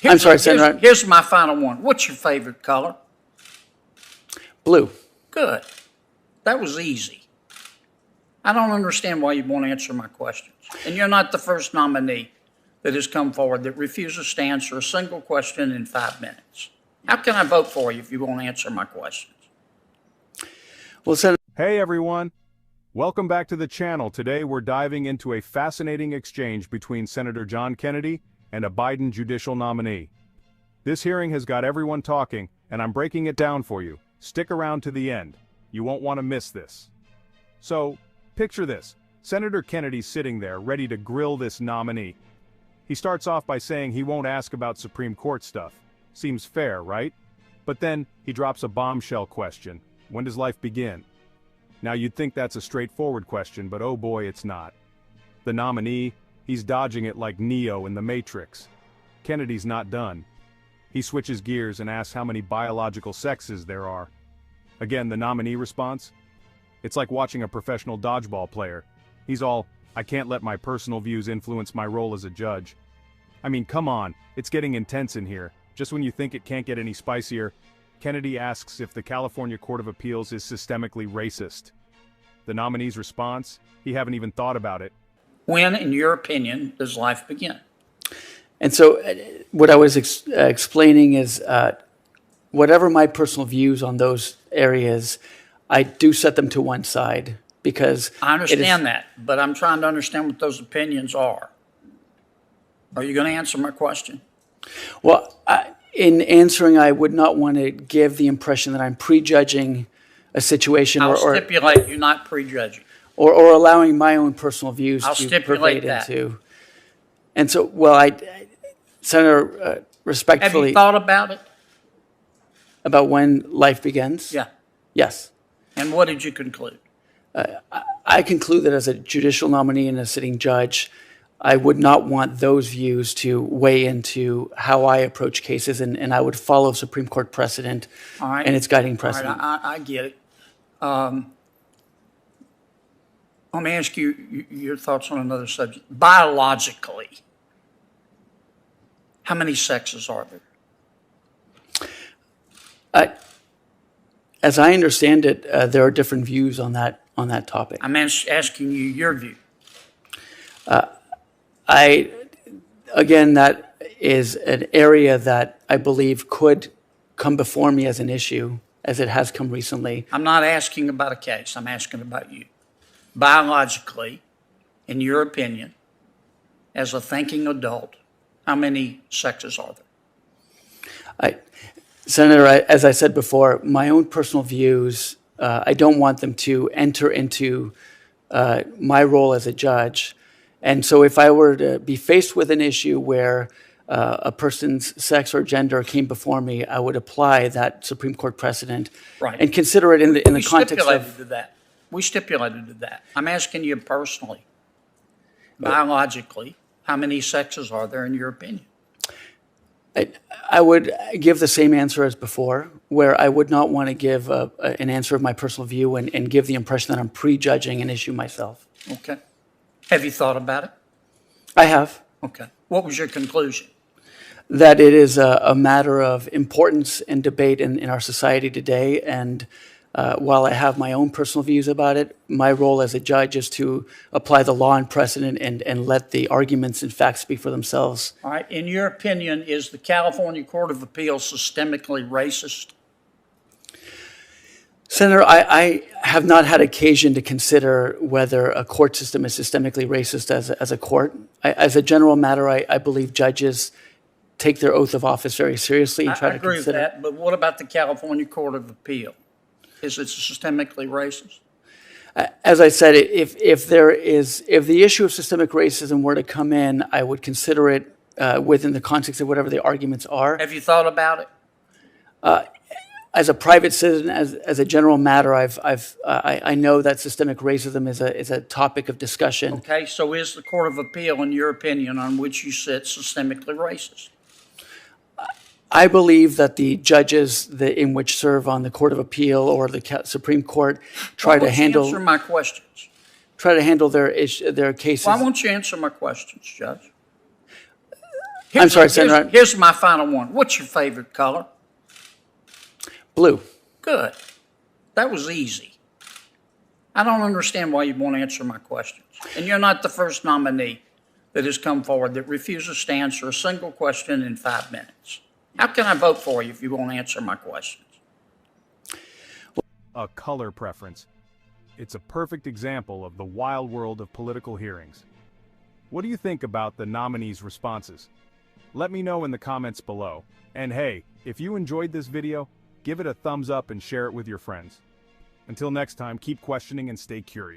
I'm sorry, Senator. Here's my final one. What's your favorite color? Blue. Good. That was easy. I don't understand why you won't answer my questions. And you're not the first nominee that has come forward that refuses to answer a single question in 5 minutes. How can I vote for you if you won't answer my questions? Well, Senator. Hey everyone. Welcome back to the channel. Today we're diving into a fascinating exchange between Senator John Kennedy and a Biden judicial nominee. This hearing has got everyone talking, and I'm breaking it down for you. Stick around to the end. You won't want to miss this. So, picture this. Senator Kennedy's sitting there, ready to grill this nominee. He starts off by saying he won't ask about Supreme Court stuff. Seems fair, right? But then, he drops a bombshell question. When does life begin? Now you'd think that's a straightforward question, but oh boy, it's not. The nominee, he's dodging it like Neo in the Matrix. Kennedy's not done. He switches gears and asks how many biological sexes there are. Again, the nominee response? It's like watching a professional dodgeball player. He's all, I can't let my personal views influence my role as a judge. I mean, come on, it's getting intense in here. Just when you think it can't get any spicier, Kennedy asks if the California Court of Appeals is systemically racist. The nominee's response? He haven't even thought about it. When, in your opinion, does life begin? And so what I was explaining is whatever my personal views on those areas, I do set them to one side because I understand that, but I'm trying to understand what those opinions are. Are you going to answer my question? Well, in answering, I would not want to give the impression that I'm prejudging a situation I'll stipulate you're not prejudging. Or allowing my own personal views I'll to stipulate pervade that. into. And so, well, Senator, respectfully. Have you thought about it? About when life begins? Yeah. Yes. And what did you conclude? I conclude that as a judicial nominee and a sitting judge, I would not want those views to weigh into how I approach cases, and I would follow Supreme Court precedent and its guiding precedent. All right, I get it. Let me ask you your thoughts on another subject. Biologically, how many sexes are there? As I understand it, there are different views on that topic. I'm asking you your view. Again, that is an area that I believe could come before me as an issue, as it has come recently. I'm not asking about a case. I'm asking about you. Biologically, in your opinion, as a thinking adult, how many sexes are there? Senator, as I said before, my own personal views, I don't want them to enter into my role as a judge. And so if I were to be faced with an issue where a person's sex or gender came before me, I would apply that Supreme Court precedent and consider it in the context of... We stipulated to that. I'm asking you personally, biologically, how many sexes are there in your opinion? I would give the same answer as before, where I would not want to give an answer of my personal view and give the impression that I'm prejudging an issue myself. Okay. Have you thought about it? I have. Okay. What was your conclusion? That it is a matter of importance and debate in our society today, and while I have my own personal views about it, my role as a judge is to apply the law and precedent and let the arguments and facts speak for themselves. All right. In your opinion, is the California Court of Appeals systemically racist? Senator, I have not had occasion to consider whether a court system is systemically racist as a court. As a general matter, I believe judges take their oath of office very seriously and try to consider. I agree with that, but what about the California Court of Appeal? Is it systemically racist? As I said, if the issue of systemic racism were to come in, I would consider it within the context of whatever the arguments are. Have you thought about it? As a private citizen, as a general matter, I know that systemic racism is a topic of discussion. Okay, so is the Court of Appeal, in your opinion, on which you sit, systemically racist? I believe that the judges in which serve on the Court of Appeal or the Supreme Court try to handle. Answer my questions. Try to handle their cases. Why won't you answer my questions, Judge? I'm sorry, Senator. Here's my final one. What's your favorite color? Blue. Good. That was easy. I don't understand why you won't answer my questions. And you're not the first nominee that has come forward that refuses to answer a single question in 5 minutes. How can I vote for you if you won't answer my questions? A color preference. It's a perfect example of the wild world of political hearings. What do you think about the nominees' responses? Let me know in the comments below. And hey, if you enjoyed this video, give it a thumbs up and share it with your friends. Until next time, keep questioning and stay curious.